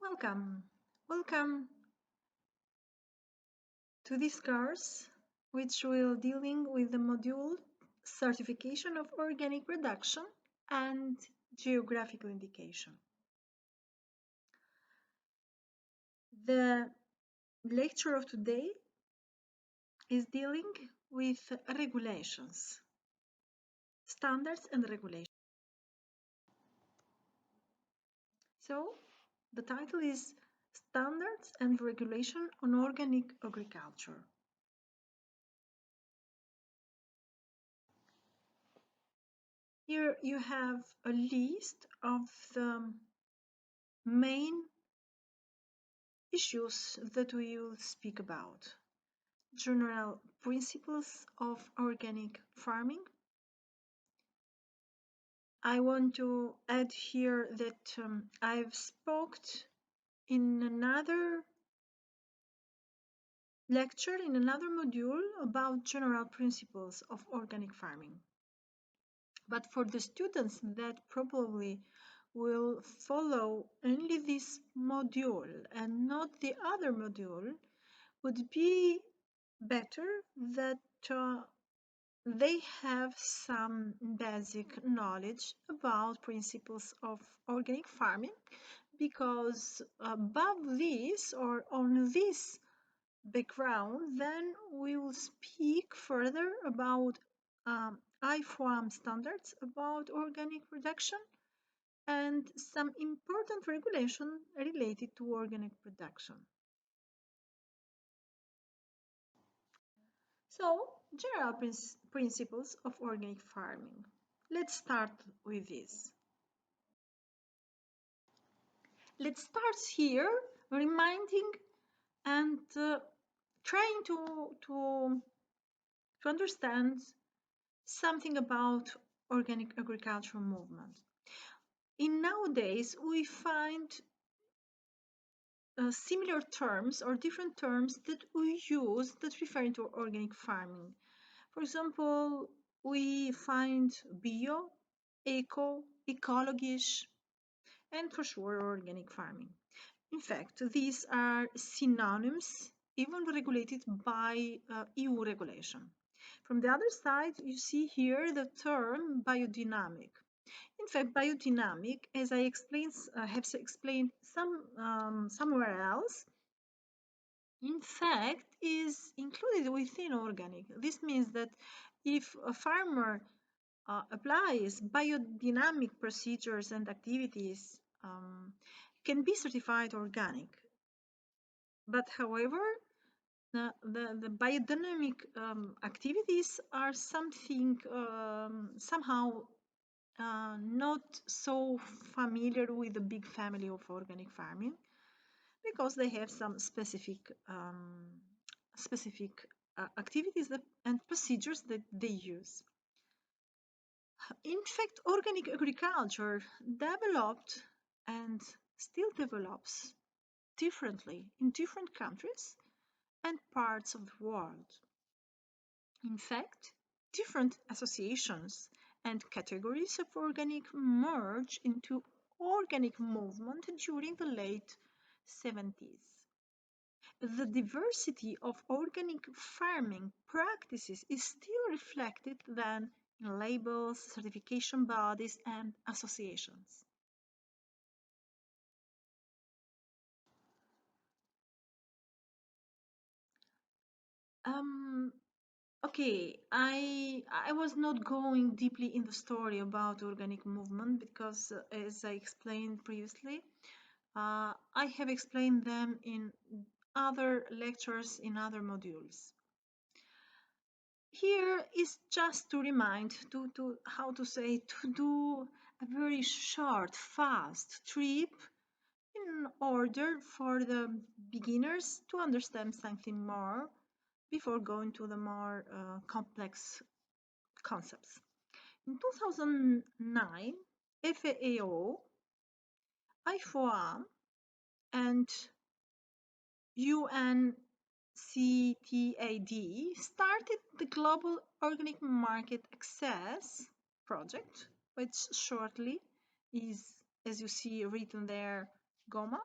Welcome. Welcome to this course, which will dealing with the module Certification of Organic Production and Geographical Indication. The lecture of today is dealing with regulations, standards and regulations. So, the title is Standards and Regulation on Organic Agriculture. Here you have a list of the main issues that we will speak about. General principles of organic farming. I want to add here that I've spoken in another lecture, in another module about general principles of organic farming. But for the students that probably will follow only this module and not the other module, would be better that they have some basic knowledge about principles of organic farming, because above this or on this background, then we will speak further about IFOAM standards about organic production and some important regulation related to organic production. So, general principles of organic farming. Let's start with this. Let's start here reminding and trying to understand something about organic agriculture movement. In nowadays, we find similar terms or different terms that we use that refer to organic farming. For example, we find bio, eco, ecologisch, and for sure organic farming. In fact, these are synonyms even regulated by EU regulation. From the other side, you see here the term biodynamic. In fact, biodynamic, as I have explained somewhere else, in fact, is included within organic. This means that if a farmer applies biodynamic procedures and activities, can be certified organic. But however, the biodynamic activities are something somehow not so familiar with the big family of organic farming, because they have some specific activities and procedures that they use. In fact, organic agriculture developed and still develops differently in different countries and parts of the world. In fact, different associations and categories of organic merged into organic movement during the late 70s. The diversity of organic farming practices is still reflected then in labels, certification bodies, and associations. Okay, I was not going deeply in the story about organic movement because, as I explained previously, I have explained them in other lectures in other modules. Here is just to remind to do a very short, fast trip in order for the beginners to understand something more before going to the more complex concepts. In 2009, FAO, IFOAM, and UNCTAD started the Global Organic Market Access project, which shortly is, as you see written there, GOMA.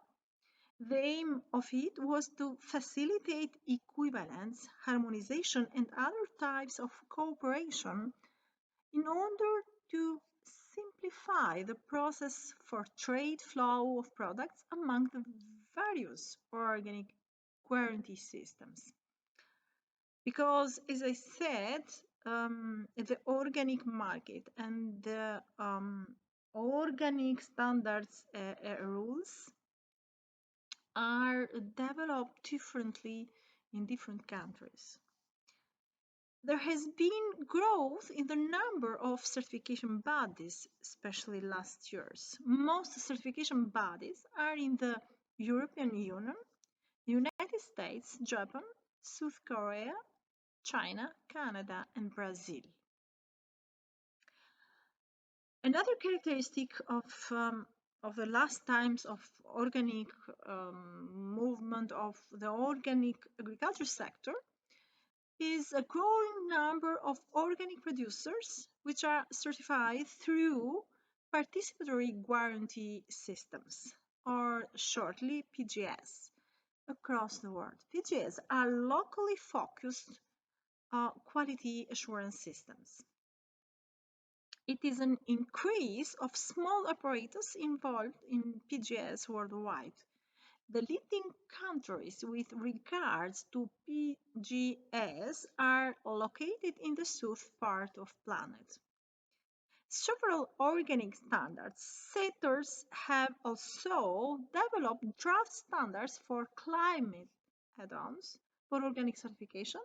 The aim of it was to facilitate equivalence, harmonization, and other types of cooperation in order to simplify the process for trade flow of products among the various organic guarantee systems. Because, as I said, the organic market and the organic standards rules are developed differently in different countries. There has been growth in the number of certification bodies, especially last years. Most certification bodies are in the European Union, United States, Japan, South Korea, China, Canada, and Brazil. Another characteristic of the last times of organic movement of the organic agriculture sector is a growing number of organic producers which are certified through participatory guarantee systems, or shortly PGS, across the world. PGS are locally focused quality assurance systems. It is an increase of small operators involved in PGS worldwide. The leading countries with regards to PGS are located in the south part of the planet. Several organic standards setters have also developed draft standards for climate add-ons for organic certification,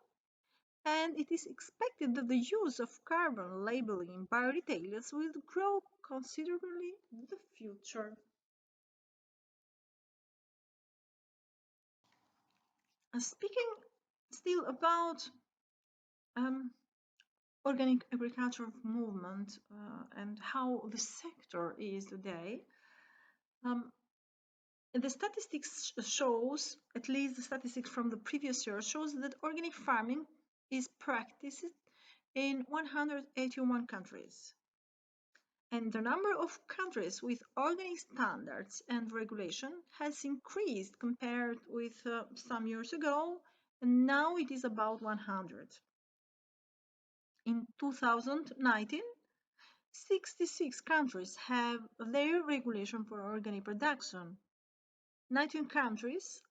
and it is expected that the use of carbon labeling by retailers will grow considerably in the future. Speaking still about um, organic agriculture movement and how the sector is today, um, the statistics shows, at least the statistics from the previous year, shows that organic farming is practiced in 181 countries. And the number of countries with organic standards and regulation has increased compared with some years ago, and now it is about 100. In 2019, 66 countries have their regulation for organic production. 19 countries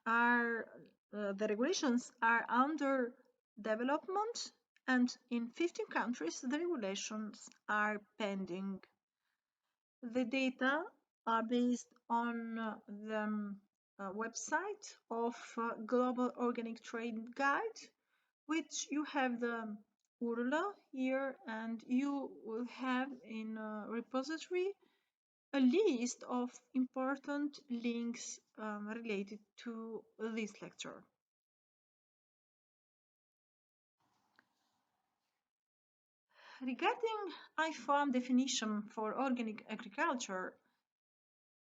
are the regulations are under development, and in 15 countries the regulations are pending. The data are based on the website of Global Organic Trade Guide, which you have the URL here, and you will have in a repository a list of important links related to this lecture. Regarding IFAM definition for organic agriculture,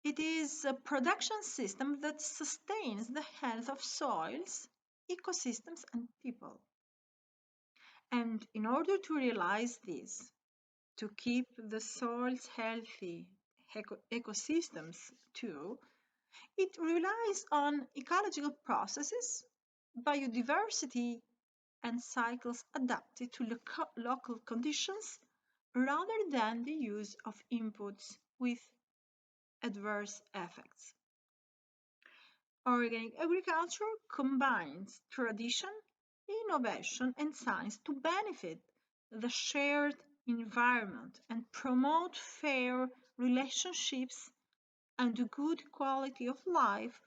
it is a production system that sustains the health of soils, ecosystems, and people. And in order to realize this, to keep the soils healthy, ecosystems too, it relies on ecological processes, biodiversity, and cycles adapted to local conditions rather than the use of inputs with adverse effects. Organic agriculture combines tradition, innovation, and science to benefit the shared environment and promote fair relationships and a good quality of life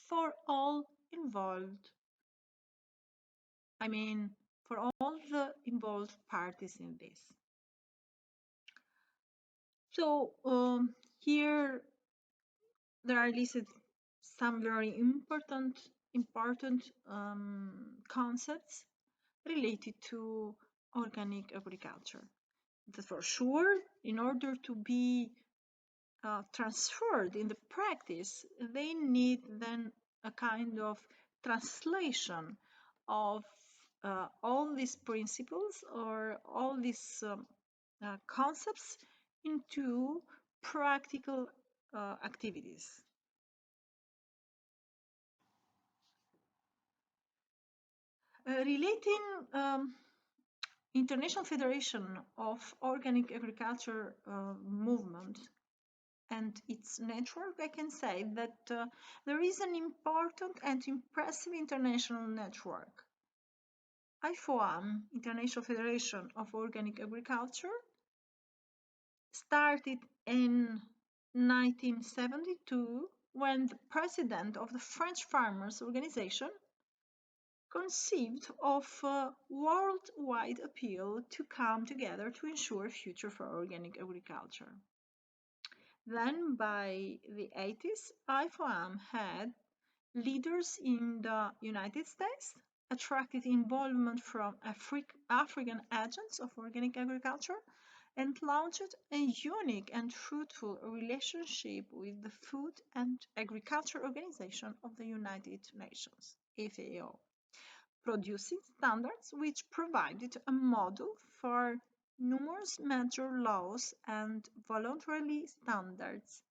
for all involved. I mean, for all the involved parties in this. So here there are listed some very important concepts related to organic agriculture. For sure, in order to be transferred in the practice, they need then a kind of translation of all these principles or all these concepts into practical activities. Relating International Federation of Organic Agriculture movement and its network, I can say that there is an important and impressive international network. IFOAM, International Federation of Organic Agriculture, started in 1972 when the president of the French Farmers Organization conceived of a worldwide appeal to come together to ensure a future for organic agriculture. Then by the 80s, IFOAM had leaders in the United States, attracted involvement from African agents of organic agriculture, and launched a unique and fruitful relationship with the Food and Agriculture Organization of the United Nations, FAO, producing standards which provided a model for numerous major laws and voluntary standards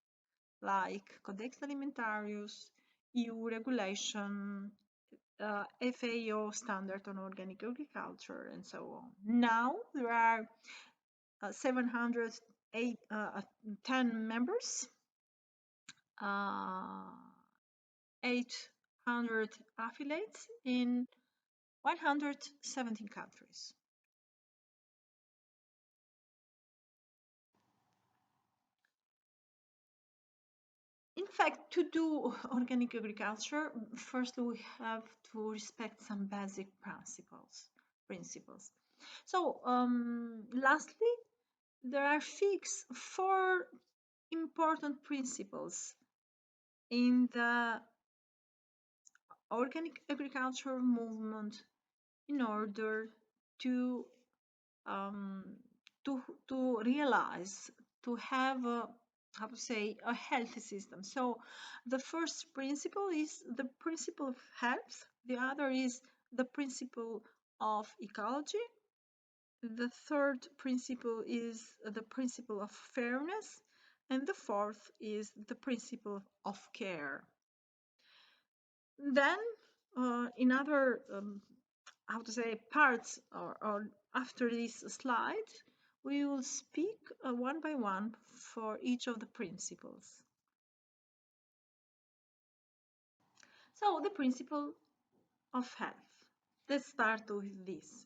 like Codex Alimentarius, EU regulation, FAO standard on organic agriculture, and so on. Now there are 710 members, 800 affiliates in 117 countries. In fact, to do organic agriculture, first we have to respect some basic principles. So, lastly, there are fixed four important principles in the organic agriculture movement in order to um, to realize, to have a, how to say, a healthy system. So the first principle is the principle of health, the other is the principle of ecology, the third principle is the principle of fairness, and the fourth is the principle of care. Then in other how to say parts, or after this slide, we will speak one by one for each of the principles. So the principle of health. Let's start with this.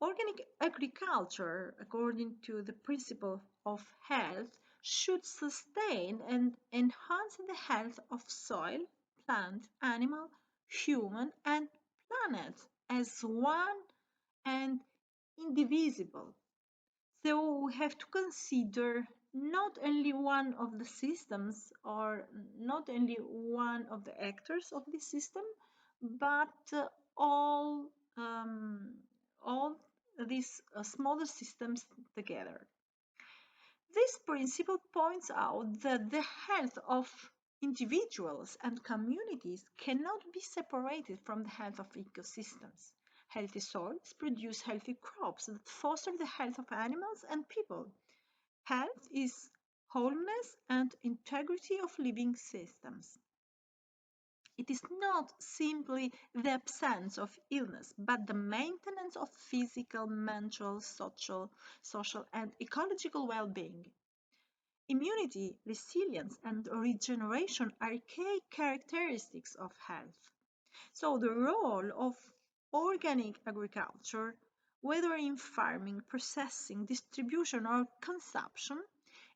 Organic agriculture, according to the principle of health, should sustain and enhance the health of soil, plant, animal, human, and planet as one and indivisible. So we have to consider not only one of the systems or not only one of the actors of the system, but all all these smaller systems together. This principle points out that the health of individuals and communities cannot be separated from the health of ecosystems. Healthy soils produce healthy crops that foster the health of animals and people. Health is wholeness and integrity of living systems. It is not simply the absence of illness, but the maintenance of physical, mental, social and ecological well-being. Immunity, resilience, and regeneration are key characteristics of health. So the role of organic agriculture, whether in farming, processing, distribution, or consumption,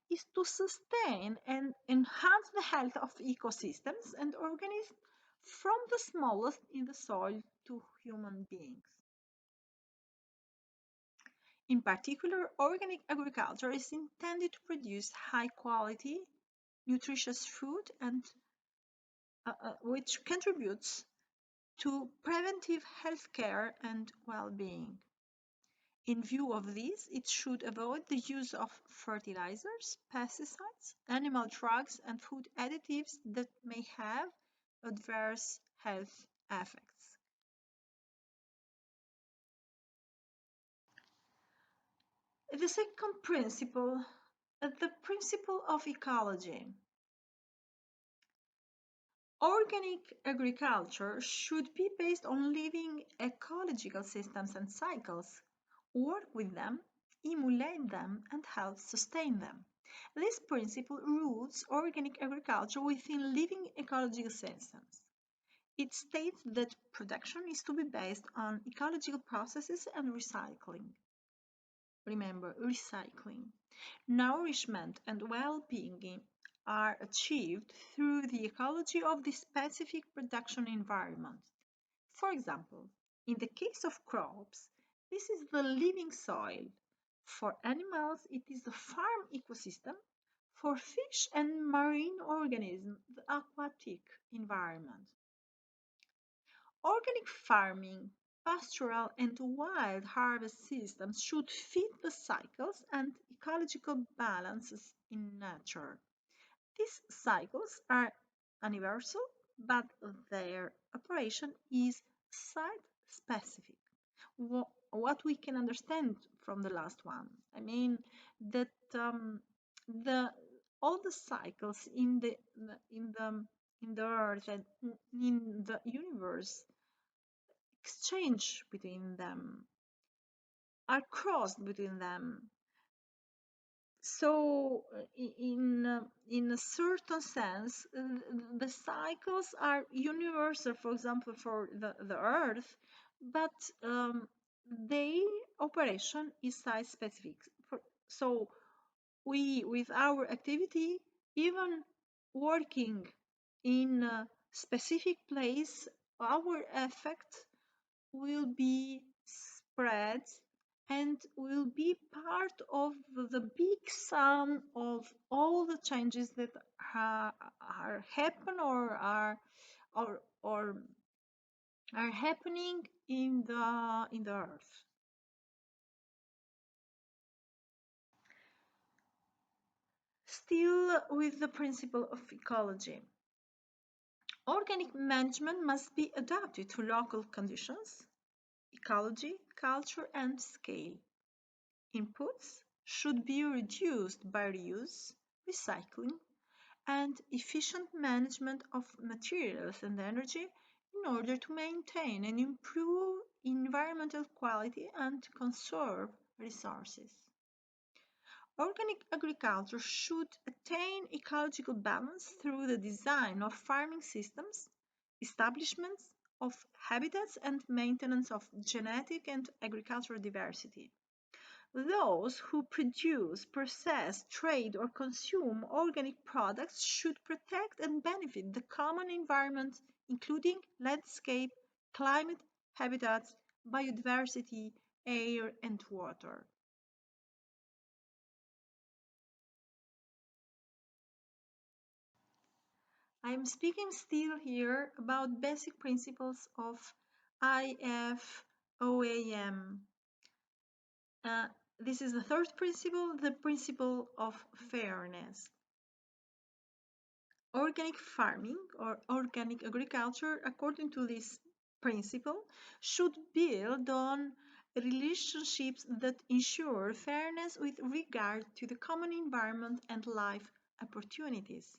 is to sustain and enhance the health of ecosystems and organisms from the smallest in the soil to human beings. In particular, organic agriculture is intended to produce high quality, nutritious food and which contributes to preventive health care and well-being. In view of this, it should avoid the use of fertilizers, pesticides, animal drugs, and food additives that may have adverse health effects. The second principle, the principle of ecology. Organic agriculture should be based on living ecological systems and cycles, work with them, emulate them, and help sustain them. This principle roots organic agriculture within living ecological systems. It states that production is to be based on ecological processes and recycling. Remember, recycling. Nourishment and well-being are achieved through the ecology of the specific production environment. For example, in the case of crops, this is the living soil. For animals, it is the farm ecosystem. For fish and marine organisms, the aquatic environment. Organic farming, pastoral and wild harvest systems should fit the cycles and ecological balances in nature. These cycles are universal, but their operation is site-specific. What we can understand from the last one, I mean that the all the cycles in the in the earth and in the universe exchange between them, are crossed between them. So, in a certain sense, the cycles are universal, for example, for the Earth, but their operation is site specific. So, we, with our activity, even working in a specific place, our effect will be spread and will be part of the big sum of all the changes that are happen or are happening in the earth. Still with the principle of ecology, organic management must be adapted to local conditions, ecology, culture, and scale. Inputs should be reduced by reuse, recycling, and efficient management of materials and energy in order to maintain and improve environmental quality and conserve resources. Organic agriculture should attain ecological balance through the design of farming systems, establishments of habitats, and maintenance of genetic and agricultural diversity. Those who produce, process, trade, or consume organic products should protect and benefit the common environment, including landscape, climate, habitats, biodiversity, air, and water. I am speaking still here about basic principles of IFOAM. Uh, this is the third principle, the principle of fairness. Organic farming or organic agriculture, according to this principle, should build on relationships that ensure fairness with regard to the common environment and life opportunities.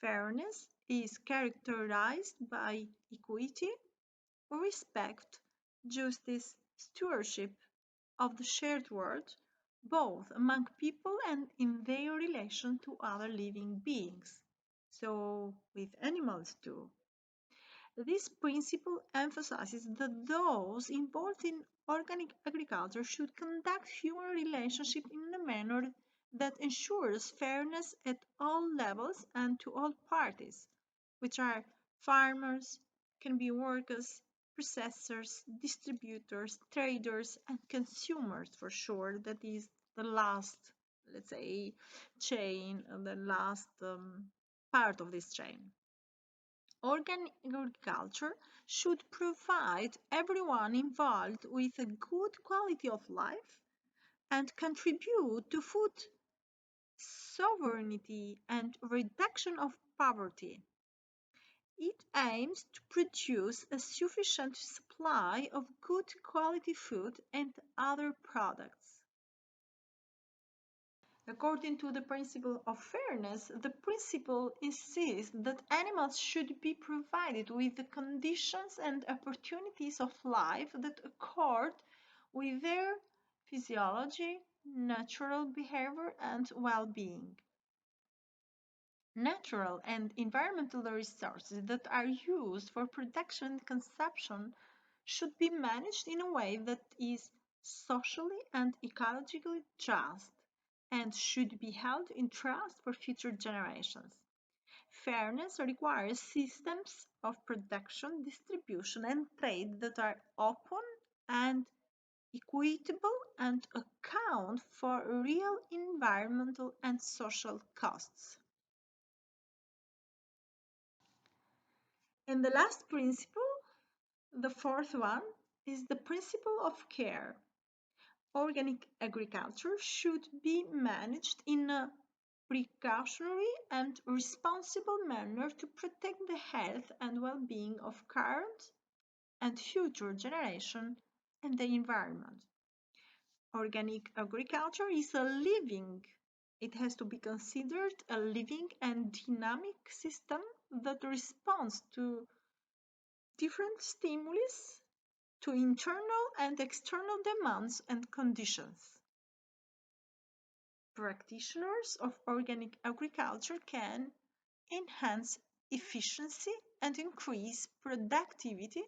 Fairness is characterized by equity, respect, justice, stewardship of the shared world, both among people and in their relation to other living beings, so with animals too. This principle emphasizes that those involved in organic agriculture should conduct human relationships in a manner that ensures fairness at all levels and to all parties, which are farmers, can be workers, processors, distributors, traders, and consumers for sure. That is the last, let's say, chain, the last part of this chain. Organic agriculture should provide everyone involved with a good quality of life and contribute to food sovereignty and reduction of poverty. It aims to produce a sufficient supply of good quality food and other products. According to the principle of fairness, the principle insists that animals should be provided with the conditions and opportunities of life that accord with their physiology, natural behavior, and well being. Natural and environmental resources that are used for production and consumption should be managed in a way that is socially and ecologically just and should be held in trust for future generations. Fairness requires systems of production, distribution, and trade that are open and equitable and account for real environmental and social costs. And the last principle, the fourth one, is the principle of care. Organic agriculture should be managed in a precautionary and responsible manner to protect the health and well-being of current and future generations and the environment. Organic agriculture is a living, it has to be considered a living and dynamic system that responds to different stimuli, to internal and external demands and conditions. Practitioners of organic agriculture can enhance efficiency and increase productivity,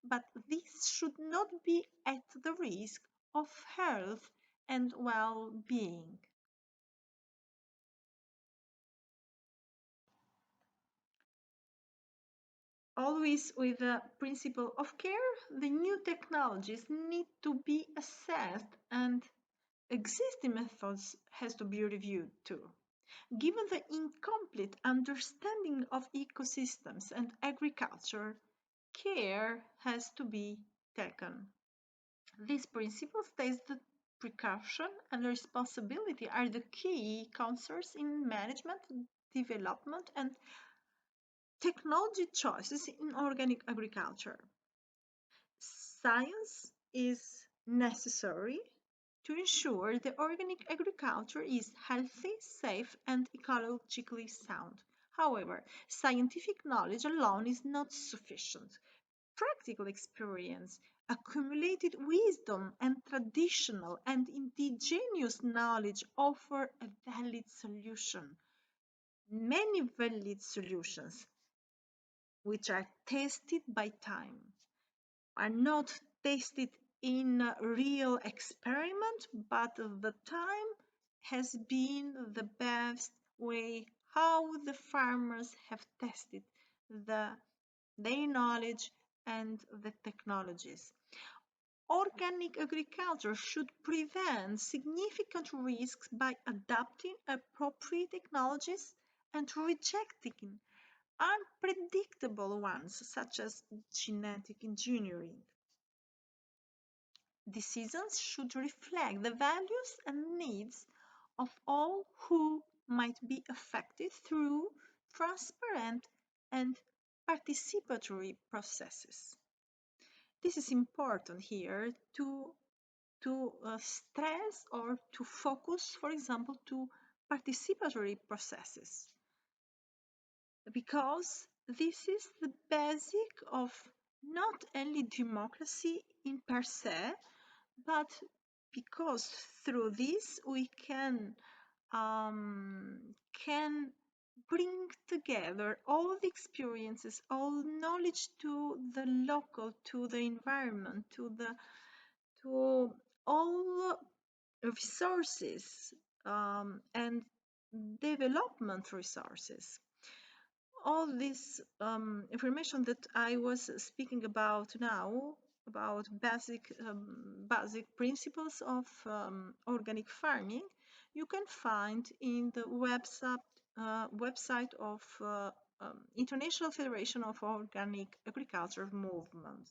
but this should not be at the risk of health and well being. Always with the principle of care, the new technologies need to be assessed and existing methods has to be reviewed too. Given the incomplete understanding of ecosystems and agriculture, care has to be taken. This principle states that precaution and responsibility are the key concerns in management, development, and technology choices in organic agriculture. Science is necessary to ensure the organic agriculture is healthy, safe, and ecologically sound. However, scientific knowledge alone is not sufficient. Practical experience, accumulated wisdom, and traditional and indigenous knowledge offer a valid solution. Many valid solutions, which are tested by time, are not tested in a real experiment, but the time has been the best way how the farmers have tested the, their knowledge and the technologies. Organic agriculture should prevent significant risks by adopting appropriate technologies and rejecting unpredictable ones such as genetic engineering. Decisions should reflect the values and needs of all who might be affected through transparent and participatory processes. This is important here to stress or to focus, for example, to participatory processes, because this is the basic of not only democracy in per se, but because through this we um, can bring together all the experiences, all knowledge to the local, to the environment, to all resources and development resources. All this information that I was speaking about now, about basic principles of organic farming, you can find in the website of International Federation of Organic Agriculture Movement.